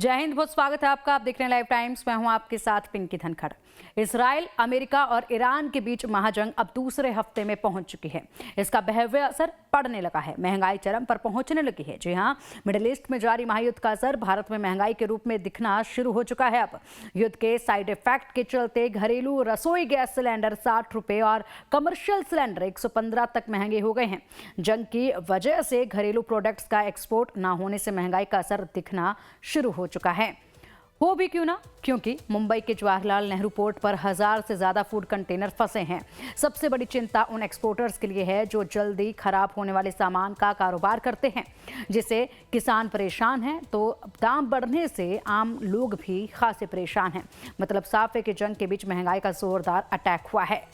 जय हिंद, बहुत स्वागत है आपका। आप देख रहे हैं लाइव टाइम्स। मैं हूं आपके साथ पिंकी धनखड़। इजराइल, अमेरिका और ईरान के बीच महाजंग अब दूसरे हफ्ते में पहुंच चुकी है। इसका भयावह असर पड़ने लगा है। महंगाई चरम पर पहुंचने लगी है। जी हां, मिडिल ईस्ट में जारी महायुद्ध का असर भारत में महंगाई के रूप में दिखना शुरू हो चुका है। अब युद्ध के साइड इफेक्ट के चलते घरेलू रसोई गैस सिलेंडर 60 रुपए और कमर्शियल सिलेंडर 115 तक महंगे हो गए हैं। जंग की वजह से घरेलू प्रोडक्ट्स का एक्सपोर्ट न होने से महंगाई का असर दिखना शुरू हो चुका है। हो भी क्यों ना, क्योंकि मुंबई के जवाहरलाल नेहरू पोर्ट पर 1000 से ज्यादा फूड कंटेनर फंसे हैं। सबसे बड़ी चिंता उन एक्सपोर्टर्स के लिए है जो जल्दी खराब होने वाले सामान का कारोबार करते हैं, जिससे किसान परेशान हैं तो दाम बढ़ने से आम लोग भी खासे परेशान हैं। मतलब साफ है कि जंग के बीच महंगाई का जोरदार अटैक हुआ है।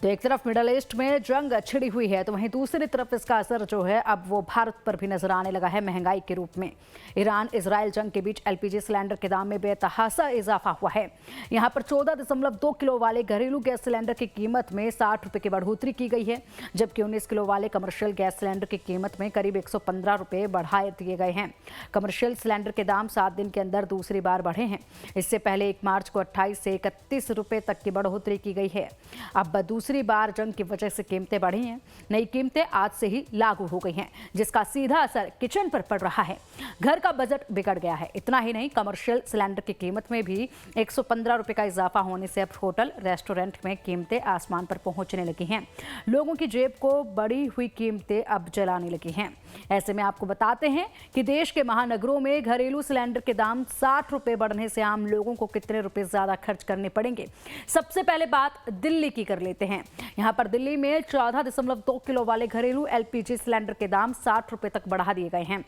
तो एक तरफ मिडल ईस्ट में जंग छिड़ी हुई है, तो वहीं दूसरी तरफ इसका असर जो है अब वो भारत पर भी नजर आने लगा है महंगाई के रूप में। ईरान इजराइल जंग के बीच एलपीजी सिलेंडर के दाम में बेतहासा इजाफा हुआ है। यहां पर 14.2 किलो वाले घरेलू गैस सिलेंडर की कीमत में 60 रुपए की बढ़ोतरी की गई है, जबकि 19 किलो वाले कमर्शियल गैस सिलेंडर की कीमत में करीब 115 रुपए बढ़ा दिए गए हैं। कमर्शियल सिलेंडर के दाम 7 दिन के अंदर दूसरी बार बढ़े हैं। इससे पहले 1 मार्च को 28 से 31 रुपए तक की बढ़ोतरी की गई है। अब दूसरी बार जंग की वजह से कीमतें बढ़ी हैं। नई कीमतें आज से ही लागू हो गई हैं, जिसका सीधा असर किचन पर पड़ रहा है। घर का बजट बिगड़ गया है। इतना ही नहीं, कमर्शियल सिलेंडर की कीमत में भी 115 रुपए का इजाफा होने से अब होटल रेस्टोरेंट में कीमतें आसमान पर पहुंचने लगी हैं। लोगों की जेब को बढ़ी हुई कीमतें अब जलाने लगी हैं। ऐसे में आपको बताते हैं कि देश के महानगरों में घरेलू सिलेंडर के दाम 60 रुपए बढ़ने से आम लोगों को कितने रुपए ज्यादा खर्च करने पड़ेंगे। सबसे पहले बात दिल्ली की कर लेते हैं। यहां पर दिल्ली में 14.2 किलो वाले घरेलू एलपीजी सिलेंडर के दाम 60 रुपए तक बढ़ा दिए गए हैं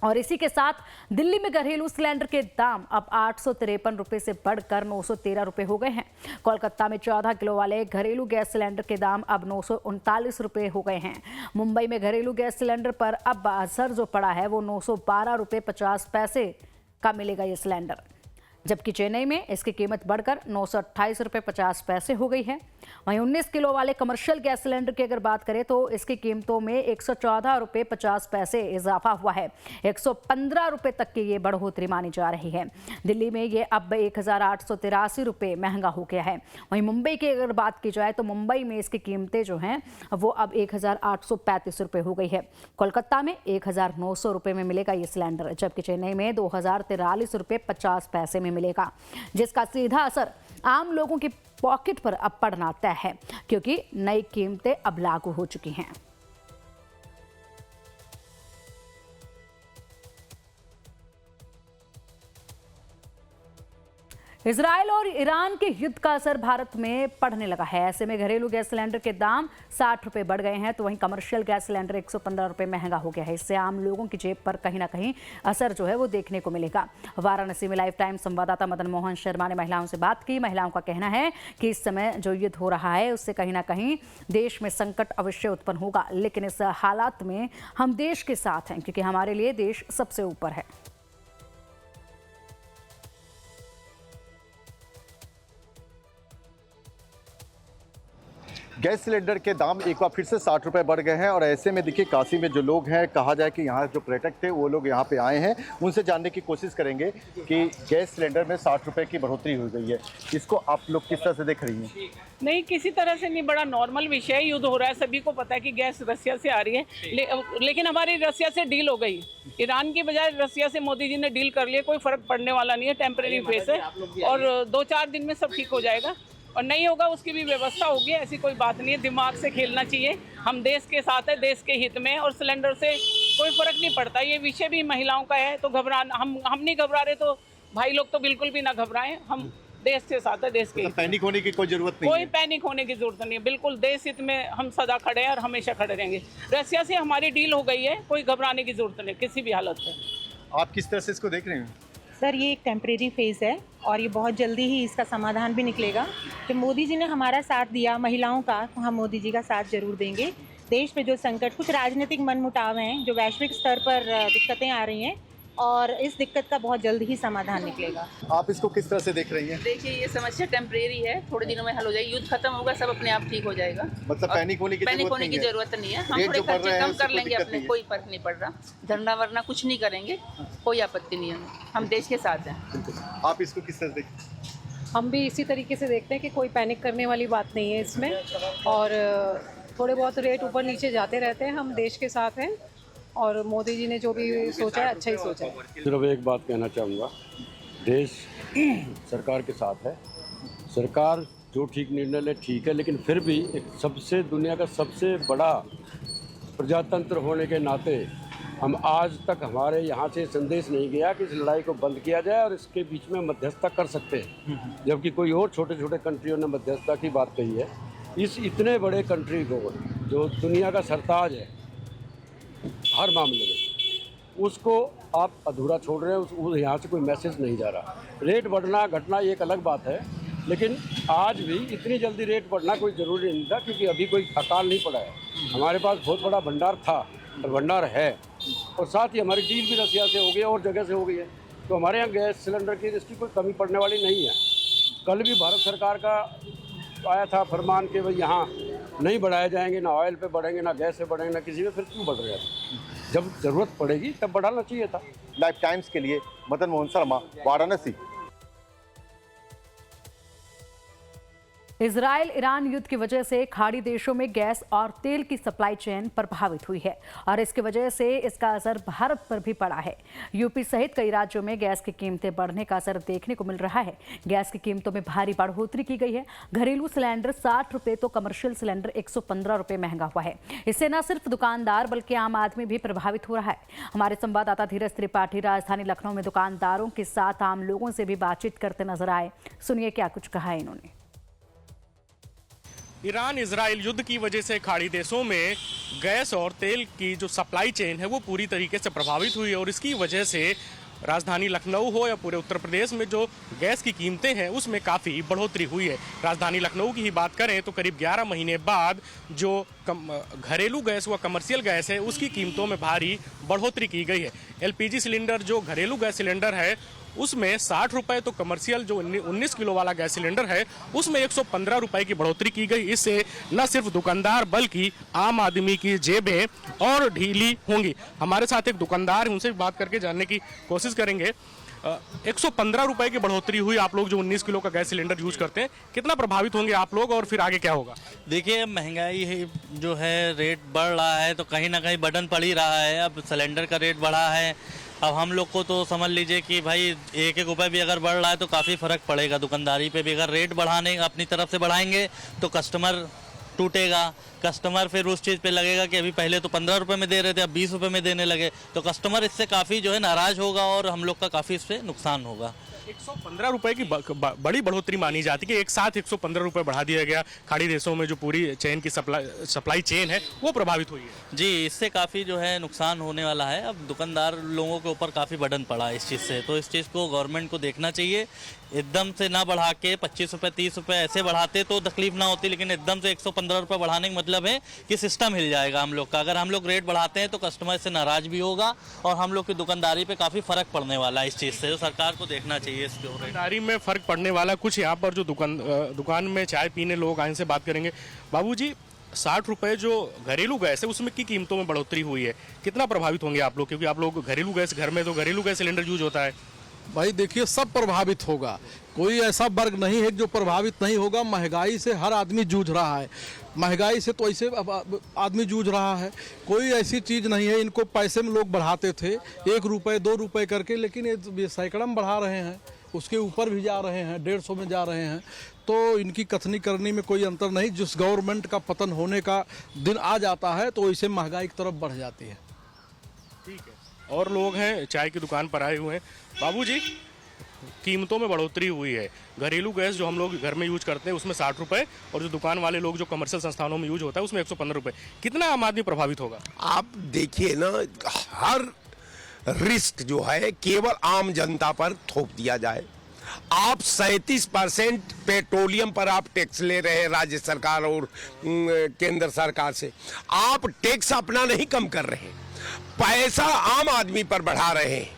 और इसी के साथ दिल्ली में घरेलू सिलेंडर के दाम अब 853 रुपए से बढ़कर 913 रुपए हो गए हैं। कोलकाता में 14 किलो वाले घरेलू गैस सिलेंडर के दाम अब 939 रुपए हो गए हैं। मुंबई में घरेलू गैस सिलेंडर पर अब असर जो पड़ा है वो 912 रुपए 50 पैसे का मिलेगा ये सिलेंडर, जबकि चेन्नई में इसकी कीमत बढ़कर 928 रुपए 50 पैसे हो गई है। वहीं 19 किलो वाले कमर्शियल गैस सिलेंडर की अगर बात करें तो इसकी कीमतों में 114 रुपए 50 पैसे इजाफा हुआ है। 115 रुपए तक की ये बढ़ोतरी मानी जा रही है। दिल्ली में ये अब 1883 रुपए महंगा हो गया है। वहीं मुंबई की अगर बात की जाए तो मुंबई में इसकी कीमतें जो हैं वो अब 1835 रुपए हो गई है। कोलकाता में 1900 रुपए में मिलेगा ये सिलेंडर, जबकि चेन्नई में 2043 रुपए 50 पैसे में मिलेगा, जिसका सीधा असर आम लोगों की पॉकेट पर अब पड़ना तय है, क्योंकि नई कीमतें अब लागू हो चुकी हैं। इजराइल और ईरान के युद्ध का असर भारत में पड़ने लगा है। ऐसे में घरेलू गैस सिलेंडर के दाम 60 रुपए बढ़ गए हैं, तो वहीं कमर्शियल गैस सिलेंडर 115 रुपए महंगा हो गया है। इससे आम लोगों की जेब पर कहीं ना कहीं असर जो है वो देखने को मिलेगा। वाराणसी में लाइव टाइम संवाददाता मदन मोहन शर्मा ने महिलाओं से बात की। महिलाओं का कहना है कि इस समय जो युद्ध हो रहा है उससे कहीं ना कहीं देश में संकट अवश्य उत्पन्न होगा, लेकिन इस हालात में हम देश के साथ हैं, क्योंकि हमारे लिए देश सबसे ऊपर है। गैस सिलेंडर के दाम एक बार फिर से 60 रुपये बढ़ गए हैं और ऐसे में देखिए काशी में जो लोग हैं, कहा जाए कि यहाँ जो पर्यटक थे वो लोग यहाँ पे आए हैं, उनसे जानने की कोशिश करेंगे कि गैस सिलेंडर में 60 रुपये की बढ़ोतरी हो गई है। इसको आप लोग किस तरह से देख रही हैं? नहीं, किसी तरह से नहीं, बड़ा नॉर्मल विषय है। युद्ध हो रहा है, सभी को पता है कि गैस रसिया से आ रही है, लेकिन हमारी रसिया से डील हो गई। ईरान की बजाय रसिया से मोदी जी ने डील कर लिया। कोई फर्क पड़ने वाला नहीं है, टेम्परेरी फेस है और 2-4 दिन में सब ठीक हो जाएगा। और नहीं होगा उसकी भी व्यवस्था होगी, ऐसी कोई बात नहीं है। दिमाग से खेलना चाहिए। हम देश के साथ है, देश के हित में, और सिलेंडर से कोई फर्क नहीं पड़ता। ये विषय भी महिलाओं का है, तो हम नहीं घबरा रहे, तो भाई लोग तो बिल्कुल भी ना घबराएं। हम देश के साथ है, देश के हित में। पैनिक होने की कोई जरूरत नहीं है। कोई पैनिक होने की जरूरत नहीं है। बिल्कुल देश हित में हम सदा खड़े हैं और हमेशा खड़े रहेंगे। रसिया से हमारी डील हो गई है, कोई घबराने की जरूरत नहीं किसी भी हालत में। आप किस तरह से इसको देख रहे हैं? सर, ये एक टेम्परेरी फेज़ है और ये बहुत जल्दी ही इसका समाधान भी निकलेगा। तो मोदी जी ने हमारा साथ दिया महिलाओं का, तो हम मोदी जी का साथ जरूर देंगे। देश में जो संकट, कुछ राजनीतिक मनमुटाव हैं, जो वैश्विक स्तर पर दिक्कतें आ रही हैं, और इस दिक्कत का बहुत जल्द ही समाधान निकलेगा। आप इसको किस तरह से देख रही हैं? देखिए, ये समस्या टेम्परेरी है, थोड़े दिनों में हल हो जाएगी। युद्ध खत्म होगा, सब अपने आप ठीक हो जाएगा। मतलब पैनिक होने की जरूरत नहीं है। हम रेट थोड़े जो बढ़ खर्चे रहे हैं, कम कर उससे कोई लेंगे दिक्कत अपने, नहीं है। कोई फर्क नहीं पड़ रहा। धरना वरना कुछ नहीं करेंगे, कोई आपत्ति नहीं है, हम देश के साथ हैं। आप इसको किस तरह से देखते? हम भी इसी तरीके से देखते हैं कि कोई पैनिक करने वाली बात नहीं है इसमें, और थोड़े बहुत रेट ऊपर नीचे जाते रहते हैं। हम देश के साथ हैं और मोदी जी ने जो भी सोचा है अच्छा ही सोचा है। सिर्फ एक बात कहना चाहूँगा, देश सरकार के साथ है। सरकार जो ठीक निर्णय ले ठीक है, लेकिन फिर भी एक सबसे दुनिया का सबसे बड़ा प्रजातंत्र होने के नाते हम आज तक हमारे यहाँ से संदेश नहीं गया कि इस लड़ाई को बंद किया जाए और इसके बीच में मध्यस्थता कर सकते हैं, जबकि कोई और छोटे छोटे कंट्रियों ने मध्यस्थता की बात कही है। इस इतने बड़े कंट्री को जो दुनिया का सरताज है हर मामले में, उसको आप अधूरा छोड़ रहे हैं। उस यहाँ से कोई मैसेज नहीं जा रहा। रेट बढ़ना घटना ये एक अलग बात है, लेकिन आज भी इतनी जल्दी रेट बढ़ना कोई ज़रूरी नहीं था, क्योंकि अभी कोई अकाल नहीं पड़ा है। हमारे पास बहुत बड़ा भंडार था और भंडार है, और साथ ही हमारी डील भी रसिया से हो गई है और जगह से हो गई है। तो हमारे यहाँ गैस सिलेंडर की इसकी कोई कमी पड़ने वाली नहीं है। कल भी भारत सरकार का आया था फरमान कि भाई यहाँ नहीं बढ़ाए जाएंगे, ना ऑयल पे बढ़ेंगे, ना गैस पे बढ़ेंगे, ना किसी पे। फिर क्यों बढ़ रहे हैं? जब ज़रूरत पड़ेगी तब बढ़ाना चाहिए था। लाइफ टाइम्स के लिए मदन मोहन शर्मा, वाराणसी। इजराइल ईरान युद्ध की वजह से खाड़ी देशों में गैस और तेल की सप्लाई चेन प्रभावित हुई है, और इसकी वजह से इसका असर भारत पर भी पड़ा है। यूपी सहित कई राज्यों में गैस की कीमतें बढ़ने का असर देखने को मिल रहा है। गैस की कीमतों में भारी बढ़ोतरी की गई है। घरेलू सिलेंडर 60 रुपये तो कमर्शियल सिलेंडर 115 रुपये महंगा हुआ है। इससे न सिर्फ दुकानदार बल्कि आम आदमी भी प्रभावित हो रहा है। हमारे संवाददाता धीरज त्रिपाठी राजधानी लखनऊ में दुकानदारों के साथ आम लोगों से भी बातचीत करते नजर आए। सुनिए क्या कुछ कहा है इन्होंने। ईरान इजराइल युद्ध की वजह से खाड़ी देशों में गैस और तेल की जो सप्लाई चेन है वो पूरी तरीके से प्रभावित हुई है, और इसकी वजह से राजधानी लखनऊ हो या पूरे उत्तर प्रदेश में जो गैस की कीमतें हैं उसमें काफ़ी बढ़ोतरी हुई है। राजधानी लखनऊ की ही बात करें तो करीब 11 महीने बाद जो घरेलू गैस व कमर्शियल गैस है उसकी कीमतों में भारी बढ़ोतरी की गई है। एलपीजी सिलेंडर जो घरेलू गैस सिलेंडर है उसमें 60 रुपये तो कमर्शियल जो 19 किलो वाला गैस सिलेंडर है उसमें 115 रुपये की बढ़ोतरी की गई। इससे न सिर्फ दुकानदार बल्कि आम आदमी की जेबें और ढीली होंगी। हमारे साथ एक दुकानदार है, उनसे भी बात करके जानने की कोशिश करेंगे। 115 रुपये की बढ़ोतरी हुई। आप लोग जो 19 किलो का गैस सिलेंडर यूज करते हैं, कितना प्रभावित होंगे आप लोग और फिर आगे क्या होगा? देखिए, महंगाई जो है, रेट बढ़ रहा है तो कहीं ना कहीं बर्डन पड़ ही रहा है। अब सिलेंडर का रेट बढ़ा है, अब हम लोग को तो समझ लीजिए कि भाई 1-1 रुपये भी अगर बढ़ रहा है तो काफ़ी फ़र्क पड़ेगा दुकानदारी पे भी। अगर रेट बढ़ाने अपनी तरफ से बढ़ाएंगे तो कस्टमर टूटेगा। कस्टमर फिर उस चीज़ पे लगेगा कि अभी पहले तो 15 रुपये में दे रहे थे, अब 20 रुपये में देने लगे, तो कस्टमर इससे काफ़ी जो है नाराज़ होगा और हम लोग का काफ़ी इससे नुकसान होगा। 115 रुपये की बड़ी बढ़ोतरी मानी जाती है कि एक साथ 115 रुपये बढ़ा दिया गया। खाड़ी देशों में जो पूरी चेन की सप्लाई चेन है वो प्रभावित हुई है। जी, इससे काफ़ी जो है नुकसान होने वाला है। अब दुकानदार लोगों के ऊपर काफ़ी बर्डन पड़ा है इस चीज़ से, तो इस चीज़ को गवर्नमेंट को देखना चाहिए। एकदम से ना बढ़ा के 25 रुपये 30 रुपये ऐसे बढ़ाते तो तकलीफ ना होती, लेकिन एकदम से 115 रुपये बढ़ाने का मतलब है कि सिस्टम हिल जाएगा हम लोग का। अगर हम लोग रेट बढ़ाते हैं तो कस्टमर से नाराज़ भी होगा और हम लोग की दुकानदारी पे काफ़ी फ़र्क पड़ने वाला है इस चीज़ से, तो सरकार को देखना चाहिए इसके ऊपर। दुकानदारी में फ़र्क पड़ने वाला कुछ यहाँ पर जो दुकान में चाय पीने लोग आए, से बात करेंगे। बाबूजी, 60 रुपये जो घरेलू गैस है उसमें की कीमतों में बढ़ोतरी हुई है, कितना प्रभावित होंगे आप लोग? क्योंकि आप लोग घरेलू गैस, घर में तो घरेलू गैस सिलेंडर यूज होता है। भाई देखिए, सब प्रभावित होगा, कोई ऐसा वर्ग नहीं है जो प्रभावित नहीं होगा। महंगाई से हर आदमी जूझ रहा है, महंगाई से तो ऐसे आदमी जूझ रहा है। कोई ऐसी चीज़ नहीं है, इनको पैसे में लोग बढ़ाते थे 1 रुपये 2 रुपये करके, लेकिन ये सैकड़ा में बढ़ा रहे हैं, उसके ऊपर भी जा रहे हैं, 150 में जा रहे हैं। तो इनकी कथनी करनी में कोई अंतर नहीं। जिस गवर्नमेंट का पतन होने का दिन आ जाता है तो इसे महंगाई की तरफ बढ़ जाती है। ठीक है, और लोग हैं चाय की दुकान पर आए हुए हैं। बाबूजी, कीमतों में बढ़ोतरी हुई है। घरेलू गैस जो हम लोग घर में यूज करते हैं उसमें 60 रुपये, और जो दुकान वाले लोग जो कमर्शियल संस्थानों में यूज होता है उसमें 115 रुपये। कितना आम आदमी प्रभावित होगा? आप देखिए ना, हर रिस्क जो है केवल आम जनता पर थोप दिया जाए। आप 37% पेट्रोलियम पर आप टैक्स ले रहे हैं राज्य सरकार और केंद्र सरकार से। आप टैक्स अपना नहीं कम कर रहे हैं, पैसा आम आदमी पर बढ़ा रहे हैं।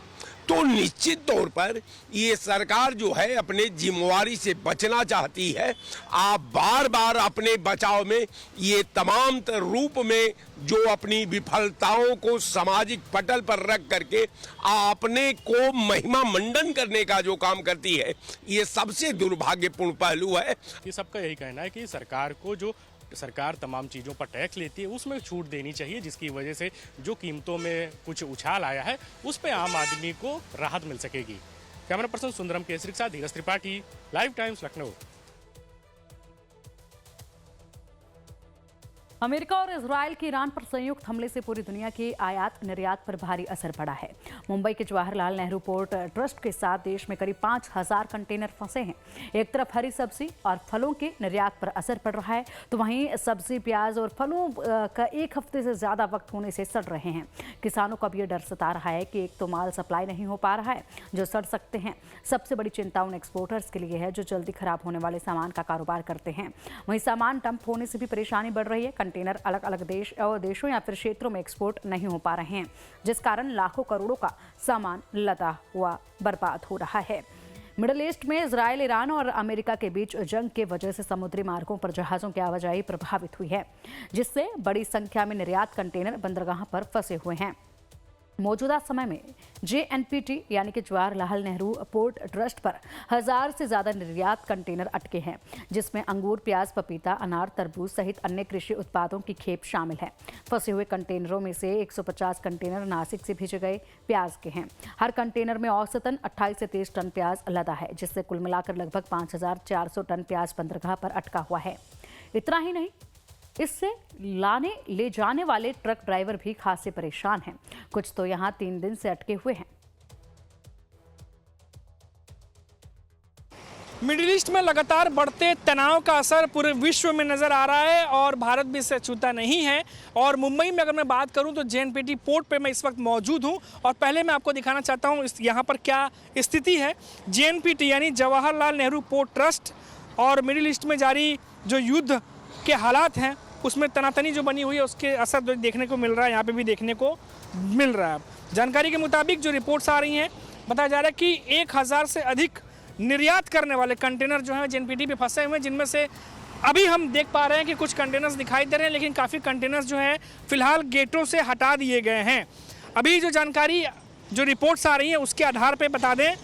तो निश्चित तौर पर ये सरकार जो है अपने जिम्मेवारी से बचना चाहती है। आप बार बार अपने बचाव में ये तमाम रूप में जो अपनी विफलताओं को सामाजिक पटल पर रख करके अपने को महिमा मंडन करने का जो काम करती है, ये सबसे दुर्भाग्यपूर्ण पहलू है। ये सबका यही कहना है कि सरकार को जो सरकार तमाम चीज़ों पर टैक्स लेती है उसमें छूट देनी चाहिए, जिसकी वजह से जो कीमतों में कुछ उछाल आया है उस पर आम आदमी को राहत मिल सकेगी। कैमरा पर्सन सुंदरम केसरी के साथ Dheeraj Tripathi, Live Times, Lucknow. America और इजराइल के ईरान पर संयुक्त हमले से पूरी दुनिया के आयात निर्यात पर भारी असर पड़ा है। मुंबई के जवाहरलाल नेहरू पोर्ट ट्रस्ट के साथ देश में करीब 5000 कंटेनर फंसे हैं। एक तरफ हरी सब्जी और फलों के निर्यात पर असर पड़ रहा है, तो वहीं सब्जी, प्याज और फलों का एक हफ्ते से ज्यादा वक्त होने से सड़ रहे हैं। किसानों को अब ये डर सता रहा है कि एक तो माल सप्लाई नहीं हो पा रहा है जो सड़ सकते हैं। सबसे बड़ी चिंता उन एक्सपोर्टर्स के लिए है जो जल्दी खराब होने वाले सामान का कारोबार करते हैं। वहीं सामान डंप होने से भी परेशानी बढ़ रही है। कंटेनर अलग अलग देशों या फिर क्षेत्रों में एक्सपोर्ट नहीं हो पा रहे हैं, जिस कारण लाखों करोड़ों का सामान लदा हुआ बर्बाद हो रहा है। मिडिल ईस्ट में इजराइल, ईरान और अमेरिका के बीच जंग के वजह से समुद्री मार्गों पर जहाज़ों की आवाजाही प्रभावित हुई है, जिससे बड़ी संख्या में निर्यात कंटेनर बंदरगाह पर फंसे हुए हैं। मौजूदा समय में JNPT यानी कि जवाहरलाल नेहरू पोर्ट ट्रस्ट पर 1000 से ज़्यादा निर्यात कंटेनर अटके हैं, जिसमें अंगूर, प्याज, पपीता, अनार, तरबूज सहित अन्य कृषि उत्पादों की खेप शामिल है। फंसे हुए कंटेनरों में से 150 कंटेनर नासिक से भेजे गए प्याज के हैं। हर कंटेनर में औसतन 28 से 30 टन प्याज लदा है, जिससे कुल मिलाकर लगभग 5400 टन प्याज बंदरगाह पर अटका हुआ है। इतना ही नहीं, इससे ले जाने वाले ट्रक ड्राइवर भी खासे परेशान हैं। कुछ तो यहां 3 दिन से अटके हुए हैं। मिडिल ईस्ट में लगातार बढ़ते तनाव का असर पूरे विश्व में नज़र आ रहा है और भारत भी इससे अछूता नहीं है। और मुंबई में अगर मैं बात करूं तो JNPT पोर्ट पे मैं इस वक्त मौजूद हूं और पहले मैं आपको दिखाना चाहता हूं यहाँ पर क्या स्थिति है। JNPT यानी जवाहरलाल नेहरू पोर्ट ट्रस्ट और मिडिल ईस्ट में जारी जो युद्ध के हालात हैं उसमें तनातनी जो बनी हुई है उसके असर देखने को मिल रहा है, यहाँ पे भी देखने को मिल रहा है। जानकारी के मुताबिक जो रिपोर्ट्स आ रही हैं, बताया जा रहा है कि 1000 से अधिक निर्यात करने वाले कंटेनर जो हैं JNPT पे फंसे हुए हैं, जिनमें से अभी हम देख पा रहे हैं कि कुछ कंटेनर्स दिखाई दे रहे हैं, लेकिन काफ़ी कंटेनर्स जो हैं फिलहाल गेटों से हटा दिए गए हैं। अभी जो जानकारी, जो रिपोर्ट्स आ रही हैं उसके आधार पर बता दें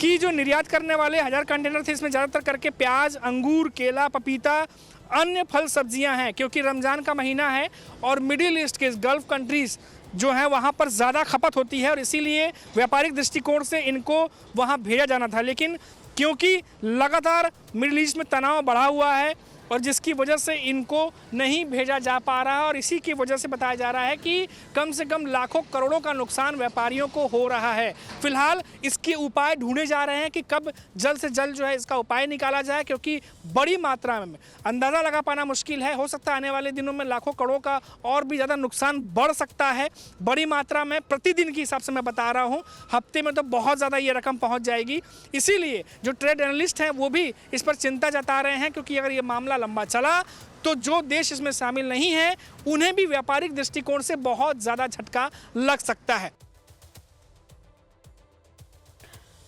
कि जो निर्यात करने वाले 1000 कंटेनर थे, इसमें ज़्यादातर करके प्याज, अंगूर, केला, पपीता, अन्य फल सब्जियां हैं, क्योंकि रमज़ान का महीना है और मिडिल ईस्ट के गल्फ़ कंट्रीज़ जो हैं वहाँ पर ज़्यादा खपत होती है और इसीलिए व्यापारिक दृष्टिकोण से इनको वहाँ भेजा जाना था। लेकिन क्योंकि लगातार मिडिल ईस्ट में तनाव बढ़ा हुआ है और जिसकी वजह से इनको नहीं भेजा जा पा रहा है और इसी की वजह से बताया जा रहा है कि कम से कम लाखों करोड़ों का नुकसान व्यापारियों को हो रहा है। फिलहाल इसके उपाय ढूंढे जा रहे हैं कि कब जल्द से जल्द जो है इसका उपाय निकाला जाए, क्योंकि बड़ी मात्रा में अंदाज़ा लगा पाना मुश्किल है। हो सकता है आने वाले दिनों में लाखों करोड़ों का और भी ज़्यादा नुकसान बढ़ सकता है। बड़ी मात्रा में प्रतिदिन के हिसाब से मैं बता रहा हूँ, हफ्ते में तो बहुत ज़्यादा ये रकम पहुँच जाएगी। इसीलिए जो ट्रेड एनालिस्ट हैं वो भी इस पर चिंता जता रहे हैं, क्योंकि अगर ये मामला लंबा चला तो जो देश इसमें शामिल नहीं है उन्हें भी व्यापारिक दृष्टिकोण से बहुत ज्यादा झटका लग सकता है।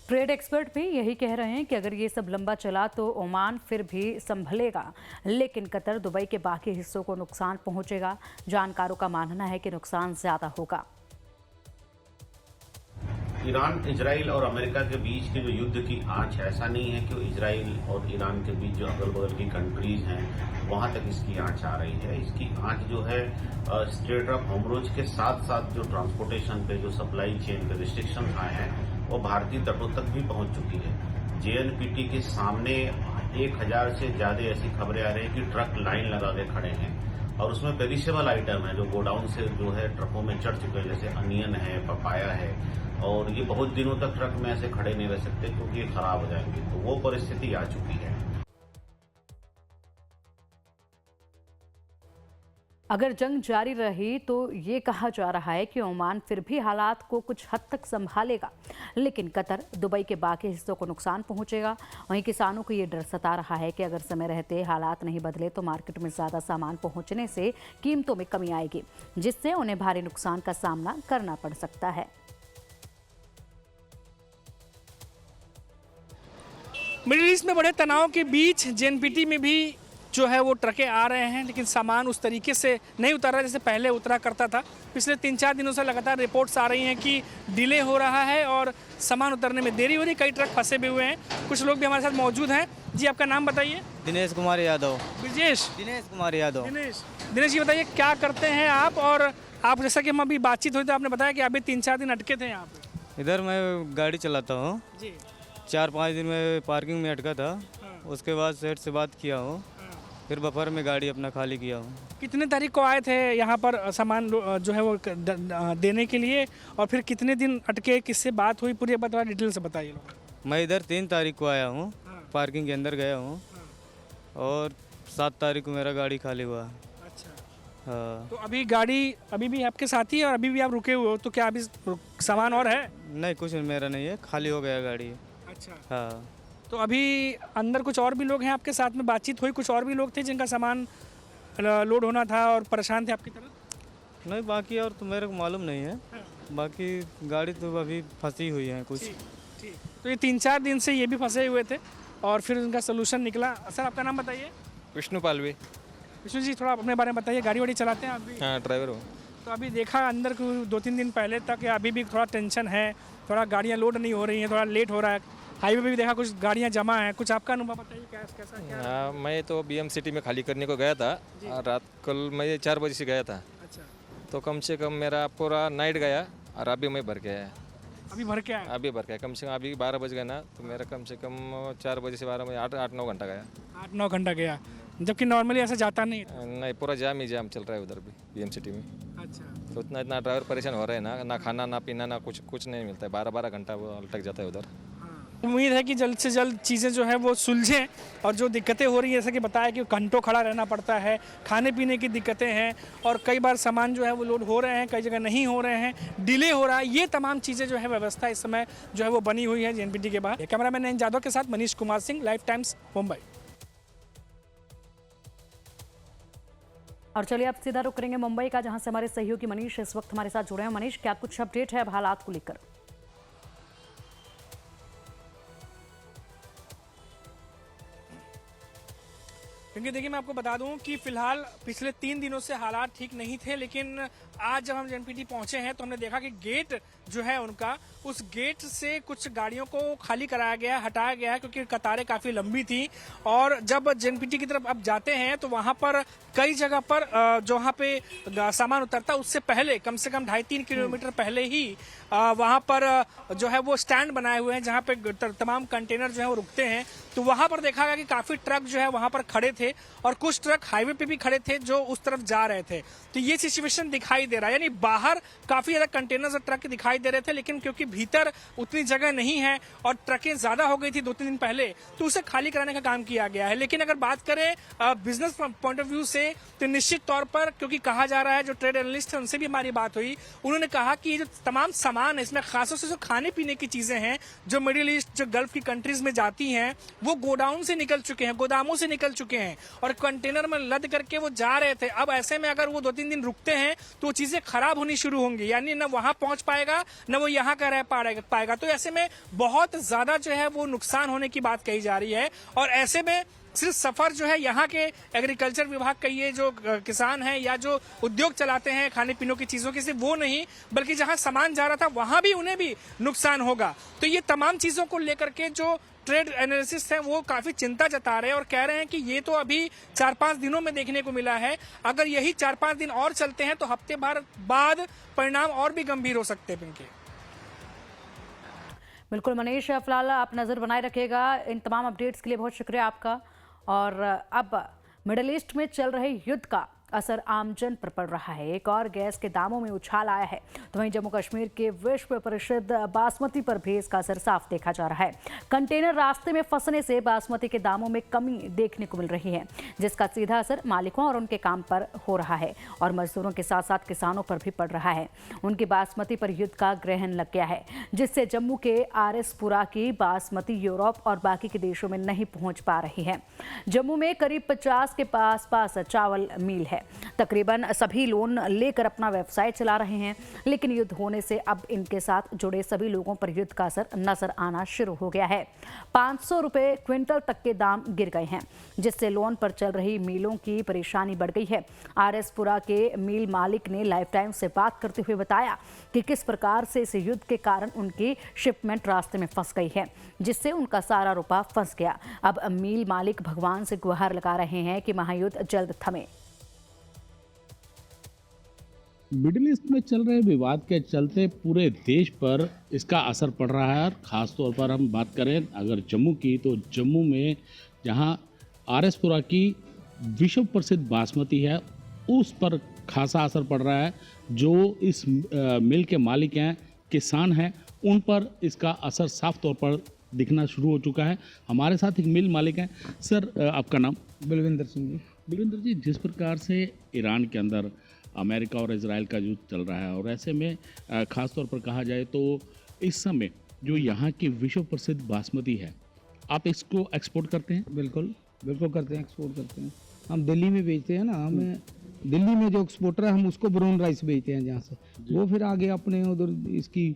ट्रेड एक्सपर्ट भी यही कह रहे हैं कि अगर ये सब लंबा चला तो ओमान फिर भी संभलेगा, लेकिन कतर, दुबई के बाकी हिस्सों को नुकसान पहुंचेगा। जानकारों का मानना है कि नुकसान ज्यादा होगा। ईरान, इजराइल और अमेरिका के बीच के जो युद्ध की आंच है, ऐसा नहीं है कि इजराइल और ईरान के बीच जो अगल बगल की कंट्रीज हैं वहां तक इसकी आंच आ रही है। इसकी आंच जो है स्ट्रेट ऑफ होर्मुज़ के साथ साथ जो ट्रांसपोर्टेशन पे, जो सप्लाई चेन पे रिस्ट्रिक्शन आए हैं वो भारतीय तटों तक भी पहुंच चुकी है। JNPT के सामने 1000 से ज्यादा ऐसी खबरें आ रही हैं कि ट्रक लाइन लगा के खड़े हैं और उसमें पेरिशेबल आइटम है जो गोडाउन से जो है ट्रकों में चढ़ चुके हैं, जैसे अनियन है, पपाया है, और ये बहुत दिनों तक ट्रक में ऐसे खड़े नहीं रह सकते क्योंकि ये खराब हो जाएंगे। तो वो परिस्थिति आ चुकी है। अगर जंग जारी रही तो ये कहा जा रहा है कि ओमान फिर भी हालात को कुछ हद तक संभालेगा, लेकिन कतर, दुबई के बाकी हिस्सों को नुकसान पहुंचेगा। वहीं किसानों को ये डर सता रहा है कि अगर समय रहते हालात नहीं बदले तो मार्केट में ज़्यादा सामान पहुंचने से कीमतों में कमी आएगी, जिससे उन्हें भारी नुकसान का सामना करना पड़ सकता है। मिडिल ईस्ट में बड़े तनाव के बीच जेएनपीटी में भी जो है वो ट्रकें आ रहे हैं, लेकिन सामान उस तरीके से नहीं उतर रहा जैसे पहले उतरा करता था। पिछले 3-4 दिनों से लगातार रिपोर्ट्स आ रही हैं कि डिले हो रहा है और सामान उतरने में देरी हो रही है, कई ट्रक फंसे भी हुए हैं। कुछ लोग भी हमारे साथ मौजूद हैं। जी, आपका नाम बताइए। दिनेश कुमार यादव। ब्रजेश? दिनेश कुमार यादव। दिनेश जी, बताइए क्या करते हैं आप? और आप, जैसा कि हम अभी बातचीत हुई तो आपने बताया कि अभी 3-4 दिन अटके थे यहाँ पे। इधर मैं गाड़ी चलाता हूँ जी। 4-5 दिन में पार्किंग में अटका था। उसके बाद सेठ से बात किया हूँ, फिर दोपहर में गाड़ी अपना खाली किया हूँ। कितने तारीख को आए थे यहाँ पर सामान जो है वो देने के लिए, और फिर कितने दिन अटके, किससे बात हुई, पूरी बात डिटेल से बताइए। मैं इधर 3 तारीख को आया हूँ, पार्किंग के अंदर गया हूँ, और 7 तारीख को मेरा गाड़ी खाली हुआ। अच्छा। हाँ। तो अभी गाड़ी अभी भी आपके साथ ही है और अभी भी आप रुके हुए हो, तो क्या अभी सामान और है? नहीं, कुछ मेरा नहीं है, खाली हो गया गाड़ी। अच्छा। हाँ। तो अभी अंदर कुछ और भी लोग हैं आपके साथ में, बातचीत हुई? कुछ और भी लोग थे जिनका सामान लोड होना था और परेशान थे आपकी तरह? नहीं, बाकी और तो मेरे को मालूम नहीं है। बाकी गाड़ी तो अभी फंसी हुई है कुछ। ठीक। तो ये 3-4 दिन से ये भी फंसे हुए थे और फिर उनका सोल्यूशन निकला। सर, आपका नाम बताइए। विष्णु पालवी। विष्णु जी, थोड़ा अपने बारे में बताइए। गाड़ी वाड़ी चलाते हैं आप भी? हाँ, ड्राइवर हूँ। तो अभी देखा अंदर 2-3 दिन पहले तक अभी भी थोड़ा टेंशन है, थोड़ा गाड़ियाँ लोड नहीं हो रही हैं, थोड़ा लेट हो रहा है। हाईवे पे भी देखा कुछ गाड़ियाँ जमा हैं। कुछ आपका अनुभव बताइए, कैसा क्या? हाँ, मैं तो BM सिटी में खाली करने को गया था। रात कल मैं 4 बजे से गया था। अच्छा। तो कम से कम मेरा पूरा नाइट गया और अभी मैं भर के आया। अभी भर के आया? अभी भर के आया। कम से कम अभी 12 बज गए ना, तो मेरा कम से कम 4 बजे से 12 बजे 8-9 घंटा गया। 8-9 घंटा गया, जबकि नॉर्मली ऐसा जाता नहीं। नहीं, पूरा जाम ही जाम चल रहा है उधर भी BM सिटी में। अच्छा। तो इतना ड्राइवर परेशान हो रहे हैं ना खाना ना पीना ना कुछ नहीं मिलता है। 12-12 घंटा वो अटक जाता है उधर। उम्मीद है कि जल्द से जल्द चीज़ें जो है वो सुलझें और जो दिक्कतें हो रही है, जैसा कि बताया कि घंटों खड़ा रहना पड़ता है, खाने पीने की दिक्कतें हैं और कई बार सामान जो है वो लोड हो रहे हैं, कई जगह नहीं हो रहे हैं, डिले हो रहा है। ये तमाम चीज़ें जो है व्यवस्था इस समय जो है वो बनी हुई है जेएनपीटी के बाहर। कैमरामैन नयन जादव के साथ मनीष कुमार सिंह, लाइव टाइम्स, मुंबई। और चलिए अब सीधा रुक करेंगे मुंबई का, जहां से हमारे सहयोगी मनीष इस वक्त हमारे साथ जुड़े हैं। मनीष, क्या कुछ अपडेट है अब हालात को लेकर? क्योंकि देखिए, मैं आपको बता दूं कि फिलहाल पिछले 3 दिनों से हालात ठीक नहीं थे, लेकिन आज जब हम जेएनपीटी पहुंचे हैं तो हमने देखा कि गेट जो है उनका, उस गेट से कुछ गाड़ियों को खाली कराया गया, हटाया गया है, क्योंकि कतारें काफी लंबी थी। और जब जेएनपीटी की तरफ अब जाते हैं तो वहां पर कई जगह पर जो वहां पे सामान उतरता उससे पहले कम से कम 2.5-3 किलोमीटर पहले ही वहां पर जो है वो स्टैंड बनाए हुए हैं, जहां पे तमाम कंटेनर जो है वो रुकते हैं। तो वहां पर देखा गया कि काफी ट्रक जो है वहां पर खड़े थे और कुछ ट्रक हाईवे पे भी खड़े थे जो उस तरफ जा रहे थे। तो ये सिचुएशन दिखाई दे रहा है, यानी बाहर काफी ज्यादा कंटेनर्स और ट्रक दिखाई दे रहे थे, लेकिन क्योंकि भीतर उतनी जगह नहीं है और ट्रकें ज्यादा हो गई थी 2-3 दिन पहले, तो उसे खाली कराने का काम किया गया है। लेकिन अगर बात करें बिजनेस पॉइंट ऑफ व्यू से, तो निश्चित तौर पर, क्योंकि कहा जा रहा है, जो ट्रेड एनालिस्ट है उनसे भी हमारी बात हुई, उन्होंने कहा कि ये जो तमाम सामान है, इसमें खासतौर से जो खाने पीने की चीजें हैं जो मिडिल ईस्ट, जो गल्फ की कंट्रीज में जाती हैं, वो गोडाउन से निकल चुके हैं, गोदामों से निकल चुके हैं और कंटेनर में लद करके वो जा रहे थे। अब ऐसे में अगर वो 2-3 दिन रुकते हैं तो वो चीजें खराब होनी शुरू होंगी, यानी न वहां पहुंच पाएगा न वो यहाँ का रह पाएगा। तो ऐसे में बहुत ज्यादा जो है वो नुकसान होने की बात कही जा रही है। और ऐसे में सिर्फ सफर जो है यहाँ के एग्रीकल्चर विभाग का, ये जो किसान हैं या जो उद्योग चलाते हैं खाने पीने की चीजों की, सिर्फ वो नहीं, बल्कि जहाँ सामान जा रहा था वहां भी उन्हें भी नुकसान होगा। तो ये तमाम चीजों को लेकर के जो ट्रेड एनालिसिस्ट हैं वो काफी चिंता जता रहे हैं और कह रहे हैं कि ये तो अभी 4-5 दिनों में देखने को मिला है, अगर यही 4-5 दिन और चलते हैं तो हफ्ते भर बाद परिणाम और भी गंभीर हो सकते हैं। पिंकी, बिल्कुल मनीष, फिलहाल आप नज़र बनाए रखिएगा। इन तमाम अपडेट्स के लिए बहुत शुक्रिया आपका। और अब मिडिल ईस्ट में चल रहे युद्ध का असर आमजन पर पड़ रहा है। एक और गैस के दामों में उछाल आया है, तो वहीं जम्मू कश्मीर के विश्व प्रसिद्ध बासमती पर भी इसका असर साफ देखा जा रहा है। कंटेनर रास्ते में फंसने से बासमती के दामों में कमी देखने को मिल रही है, जिसका सीधा असर मालिकों और उनके काम पर हो रहा है और मजदूरों के साथ साथ किसानों पर भी पड़ रहा है। उनकी बासमती पर युद्ध का ग्रहण लग गया है, जिससे जम्मू के RS-पुरा की बासमती यूरोप और बाकी के देशों में नहीं पहुंच पा रही है। जम्मू में करीब 50 के पास चावल मिल है, है। तकरीबन सभी लोन लेकर अपना व्यवसाय चला रहे हैं, लेकिन युद्ध होने से अब इनके साथ जुड़े सभी लोगों पर युद्ध का असर नजर आना शुरू हो गया है। 500 रुपए क्विंटल तक के दाम गिर गए हैं, जिससे लोन पर चल रही मिलों की परेशानी बढ़ गई है। RS पुरा के मिल मालिक ने लाइफ टाइम से बात करते हुए बताया कि किस प्रकार से इस युद्ध के कारण उनकी शिपमेंट रास्ते में फंस गई है, जिससे उनका सारा रुपया फंस गया। अब मिल मालिक भगवान से गुहार लगा रहे हैं कि महायुद्ध जल्द थमे। मिडिल ईस्ट में चल रहे विवाद के चलते पूरे देश पर इसका असर पड़ रहा है। और ख़ास तौर पर हम बात करें अगर जम्मू की, तो जम्मू में जहां RS पुरा की विश्व प्रसिद्ध बासमती है, उस पर खासा असर पड़ रहा है। जो इस मिल के मालिक हैं, किसान हैं, उन पर इसका असर साफ तौर पर दिखना शुरू हो चुका है। हमारे साथ एक मिल मालिक हैं। सर, आपका नाम? बलविंदर सिंह जी। बलविंदर जी, जिस प्रकार से ईरान के अंदर अमेरिका और इजराइल का युद्ध चल रहा है, और ऐसे में ख़ास तौर पर कहा जाए तो इस समय जो यहाँ की विश्व प्रसिद्ध बासमती है, आप इसको एक्सपोर्ट करते हैं? बिल्कुल बिल्कुल करते हैं, एक्सपोर्ट करते हैं। हम दिल्ली में बेचते हैं ना, हमें दिल्ली में जो एक्सपोर्टर है हम उसको ब्राउन राइस बेचते हैं जहाँ से, वो फिर आगे अपने उधर इसकी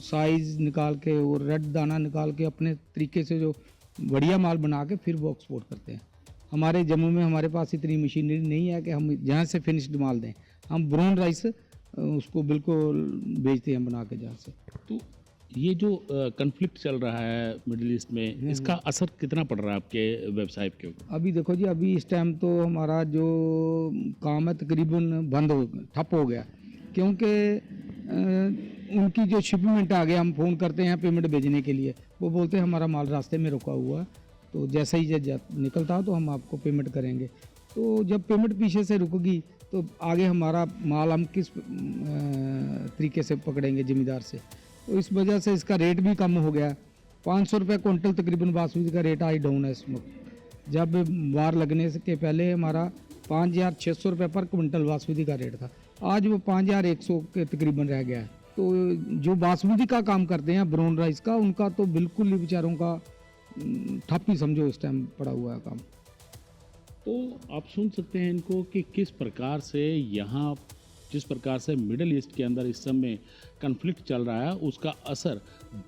साइज़ निकाल के और रेड दाना निकाल के अपने तरीके से जो बढ़िया माल बना के फिर वो एक्सपोर्ट करते हैं। हमारे जम्मू में हमारे पास इतनी मशीनरी नहीं है कि हम जहाँ से फिनिश्ड माल दें। हम ब्राउन राइस उसको बिल्कुल बेचते हैं बना के जहाँ से। तो ये जो कन्फ्लिक्ट चल रहा है मिडिल ईस्ट में, इसका असर कितना पड़ रहा है आपके व्यवसाय के ऊपर? अभी देखो जी, अभी इस टाइम तो हमारा जो काम है तकरीबन ठप हो गया, क्योंकि उनकी जो शिपमेंट आ गया, हम फ़ोन करते हैं पेमेंट भेजने के लिए, वो बोलते हैं हमारा माल रास्ते में रुका हुआ है, तो जैसे ही निकलता हो तो हम आपको पेमेंट करेंगे। तो जब पेमेंट पीछे से रुकेगी तो आगे हमारा माल हम किस तरीके से पकड़ेंगे ज़मींदार से। तो इस वजह से इसका रेट भी कम हो गया। 500 रुपये क्विंटल तकरीबन बासमती का रेट आई डाउन है इस वक्त। जब वार लगने के पहले हमारा 5,600 रुपये पर क्विंटल बासमती का रेट था, आज वो 5,100 के तकरीबन रह गया है। तो जो बासमती का काम करते हैं ब्राउन राइस का, उनका तो बिल्कुल ही बेचारों का ठप ही समझो इस टाइम पड़ा हुआ है काम। तो आप सुन सकते हैं इनको कि किस प्रकार से यहाँ जिस प्रकार से मिडिल ईस्ट के अंदर इस समय कन्फ्लिक्ट चल रहा है, उसका असर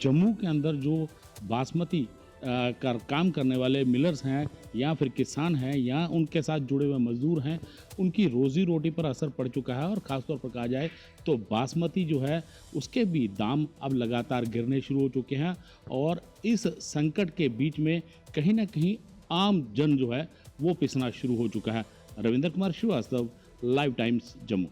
जम्मू के अंदर जो बासमती का काम करने वाले मिलर्स हैं या फिर किसान हैं या उनके साथ जुड़े हुए मजदूर हैं, उनकी रोज़ी रोटी पर असर पड़ चुका है। और ख़ासतौर पर कहा जाए तो बासमती जो है उसके भी दाम अब लगातार गिरने शुरू हो चुके हैं। और इस संकट के बीच में कहीं ना कहीं आम जन जो है वो पिसना शुरू हो चुका है। Ravindra Kumar Shrivastava, live Times, Jammu.